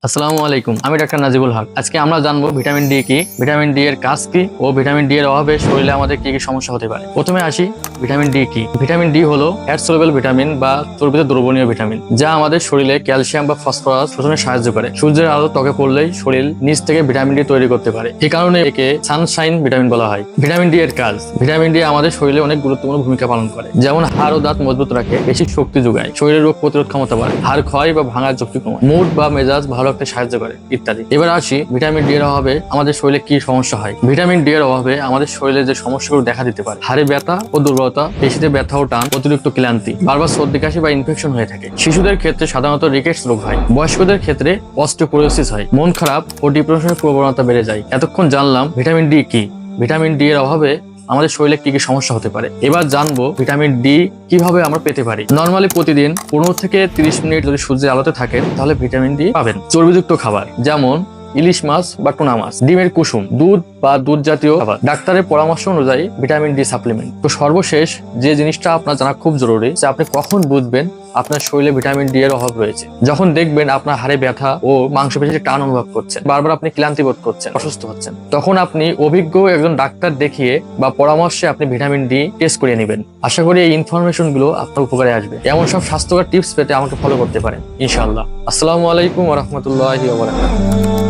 আসসালামু আলাইকুম, আমি ডাক্তার নাজিবুল হক। আজকে আমরা জানবো ভিটামিন ডি কি, ভিটামিন ডি এর কাজ কি ও ভিটামিন ডি এর অভাবে শরীরে আমাদের কি কি সমস্যা হতে পারে। প্রথমে আসি, ভিটামিন ডি কি। ভিটামিন ডি হলো ফ্যাট সলুবল ভিটামিন বা চর্বিতে দ্রবণীয় ভিটামিন, যা আমাদের শরীরে ক্যালসিয়াম বা ফসফরাস শোষণে সাহায্য করে। সূর্যের আলো ত্বকে পড়লেই শরীর নিজ থেকে ভিটামিন ডি তৈরি করতে পারে, এই কারণে একে সানশাইন ভিটামিন বলা হয়। ভিটামিন ডি এর কাজ। ভিটামিন ডি আমাদের শরীরে অনেক গুরুত্বপূর্ণ ভূমিকা পালন করে, যেমন হাড় ও দাঁত মজবুত রাখে, বেশি শক্তি যোগায়, শরীরের রোগ প্রতিরোধ ক্ষমতা বাড়ে, হাড় ক্ষয় বা ভাঙার ঝুঁকি কমায়, মুড বা মেজাজ ভালো রাখতে সাহায্য করে ইত্যাদি। এবার আসি, ভিটামিন ডি এর অভাবে আমাদের শরীরে কি সমস্যা হয়। ভিটামিন ডি এর অভাবে আমাদের শরীরে যে সমস্যাগুলো দেখা দিতে পারে: হাড়ে ব্যথা ও দুর্বলতা, পেশিতে ব্যথা ও টান, অতিরিক্ত ক্লান্তি, বারবার সর্দি কাশি বা ইনফেকশন হয়ে থাকে। শিশুদের ক্ষেত্রে সাধারণত রিকেটস রোগ হয়, বয়স্কদের ক্ষেত্রে অস্টিওপোরোসিস হয়, মন খারাপ ও ডিপ্রেশনের প্রবণতা বেড়ে যায়। এতক্ষণ জানলাম ভিটামিন ডি কি। ভিটামিন ডি এর অভাবে আমাদের শরীরে কি কি সমস্যা হতে পারে। এবার জানবো ভিটামিন ডি কিভাবে আমরা পেতে পারি। নরমালি প্রতিদিন 15 থেকে 30 মিনিট যদি সূর্যের আলোতে থাকেন, তাহলে ভিটামিন ডি পাবেন। চর্বিযুক্ত খাবার যেমন ইলিশ মাছ বা টুনা মাছ, ডিমের কুসুম, দুধ বা দুধ জাতীয় খাবার, ডাক্তারের পরামর্শ অনুযায়ী ভিটামিন ডি সাপ্লিমেন্ট। তো সর্বশেষ যে জিনিসটা আপনার জানা খুব জরুরি, যে আপনি কখন বুঝবেন আপনার শরীরে ভিটামিন ডি এর অভাব রয়েছে। যখন দেখবেন আপনার হাড়ে ব্যথা ও মাংসপেশিতে টান অনুভব করছেন, বারবার আপনি ক্লান্তি বোধ করছেন, অসুস্থ হচ্ছেন, তখন আপনি অভিজ্ঞ একজন ডাক্তার দেখিয়ে বা পরামর্শে আপনি ভিটামিন ডি টেস্ট করিয়ে নেবেন। আশা করি এই ইনফরমেশন গুলো আপনার উপকারে আসবে। এমন সব স্বাস্থ্যকর টিপস পেতে আমাকে ফলো করতে পারেন ইনশাআল্লাহ। আসসালামু আলাইকুম ওয়া রাহমাতুল্লাহি ওয়া বারাকাতুহু।